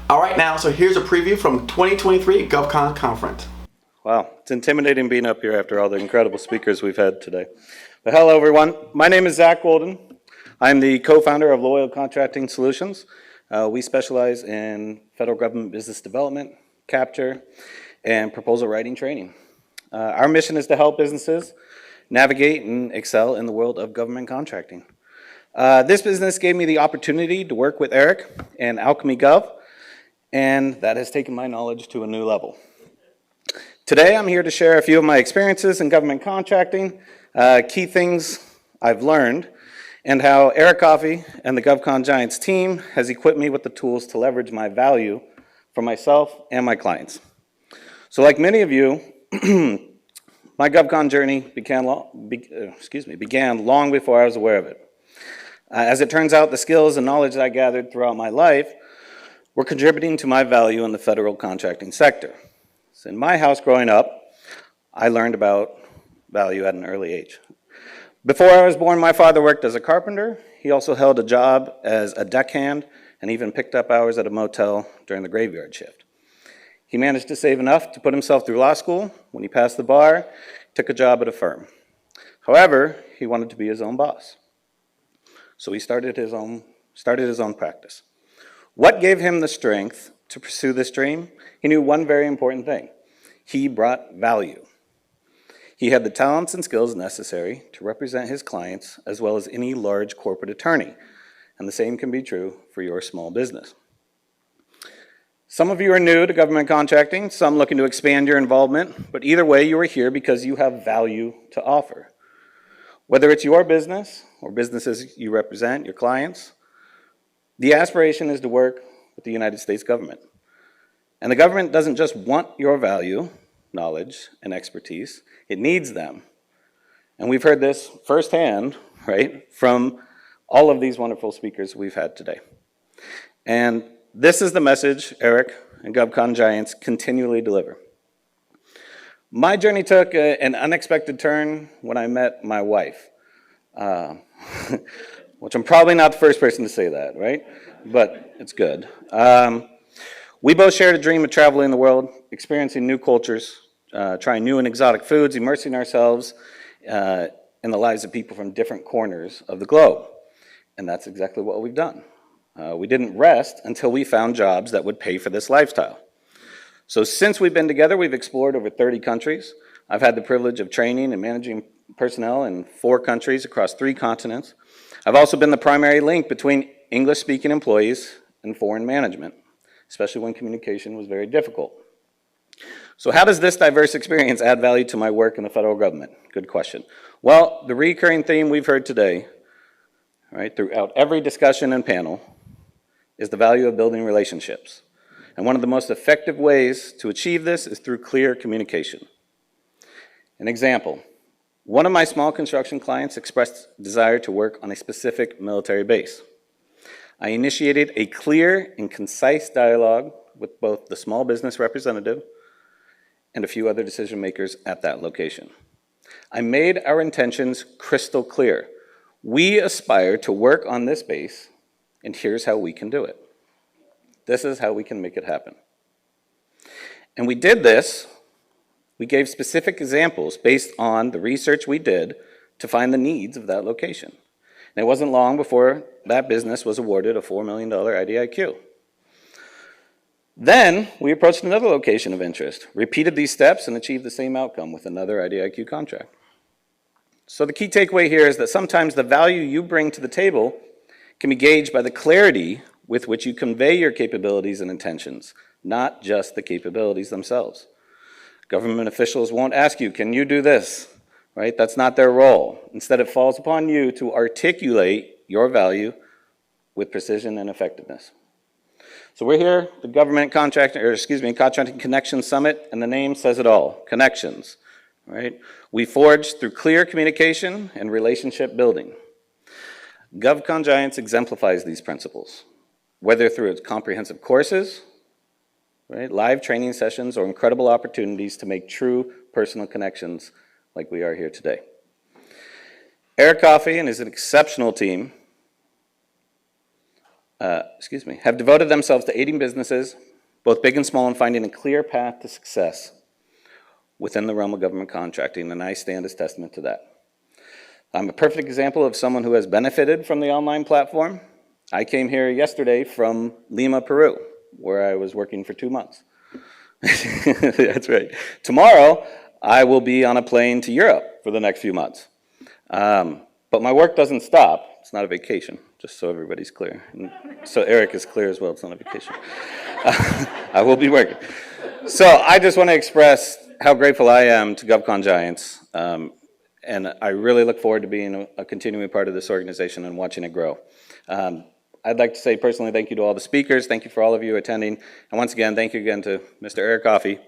All right, now, so here's a preview from 2023 GovCon conference. Wow, it's intimidating being up here after all the incredible speakers we've had today. But hello, everyone. My name is Zach Golden. I'm the co-founder of Loyal Contracting Solutions. We specialize in federal government business development, capture, and proposal writing training. Our mission is to help businesses navigate and excel in the world of government contracting. This business gave me the opportunity to work with Eric and Alchemy Gov, and that has taken my knowledge to a new level. Today, I'm here to share a few of my experiences in government contracting, key things I've learned, and how Eric Coffie and the GovCon Giants team has equipped me with the tools to leverage my value for myself and my clients. So like many of you, my GovCon journey began long before I was aware of it. As it turns out, the skills and knowledge that I gathered throughout my life were contributing to my value in the federal contracting sector. So in my house growing up, I learned about value at an early age. Before I was born, my father worked as a carpenter. He also held a job as a deckhand and even picked up hours at a motel during the graveyard shift. He managed to save enough to put himself through law school. When he passed the bar, he took a job at a firm. However, he wanted to be his own boss. So he started his own practice. What gave him the strength to pursue this dream? He knew one very important thing. He brought value. He had the talents and skills necessary to represent his clients as well as any large corporate attorney. And the same can be true for your small business. Some of you are new to government contracting, some looking to expand your involvement, but either way you are here because you have value to offer. Whether it's your business or businesses you represent, your clients, the aspiration is to work with the United States government. And the government doesn't just want your value, knowledge, and expertise, it needs them. And we've heard this firsthand, right, from all of these wonderful speakers we've had today. And this is the message Eric and GovCon Giants continually deliver. My journey took an unexpected turn when I met my wife, which I'm probably not the first person to say that, right? But it's good. We both shared a dream of traveling the world, experiencing new cultures, trying new and exotic foods, immersing ourselves in the lives of people from different corners of the globe. And that's exactly what we've done. We didn't rest until we found jobs that would pay for this lifestyle. So since we've been together, we've explored over 30 countries. I've had the privilege of training and managing personnel in 4 countries across 3 continents. I've also been the primary link between English-speaking employees and foreign management, especially when communication was very difficult. So how does this diverse experience add value to my work in the federal government? Good question. Well, the recurring theme we've heard today, right, throughout every discussion and panel, is the value of building relationships. And one of the most effective ways to achieve this is through clear communication. An example, one of my small construction clients expressed desire to work on a specific military base. I initiated a clear and concise dialogue with both the small business representative and a few other decision makers at that location. I made our intentions crystal clear. We aspire to work on this base, and here's how we can do it. This is how we can make it happen. And we did this, we gave specific examples based on the research we did to find the needs of that location. And it wasn't long before that business was awarded a $4 million IDIQ. Then we approached another location of interest, repeated these steps, and achieved the same outcome with another IDIQ contract. So the key takeaway here is that sometimes the value you bring to the table can be gauged by the clarity with which you convey your capabilities and intentions, not just the capabilities themselves. Government officials won't ask you, can you do this? Right? That's not their role. Instead, it falls upon you to articulate your value with precision and effectiveness. So we're here, the Contracting Connection Summit, and the name says it all, connections, right? We forge through clear communication and relationship building. GovCon Giants exemplifies these principles, whether through its comprehensive courses, right, live training sessions, or incredible opportunities to make true personal connections like we are here today. Eric Coffie and his exceptional team have devoted themselves to aiding businesses, both big and small, in finding a clear path to success within the realm of government contracting, and I stand as testament to that. I'm a perfect example of someone who has benefited from the online platform. I came here yesterday from Lima, Peru, where I was working for 2 months. That's right. Tomorrow, I will be on a plane to Europe for the next few months. But my work doesn't stop. It's not a vacation, just so everybody's clear. And so Eric is clear as well, it's not a vacation. I will be working. So I just want to express how grateful I am to GovCon Giants. And I really look forward to being a continuing part of this organization and watching it grow. I'd like to say personally thank you to all the speakers. Thank you for all of you attending. And once again, thank you again to Mr. Eric Coffie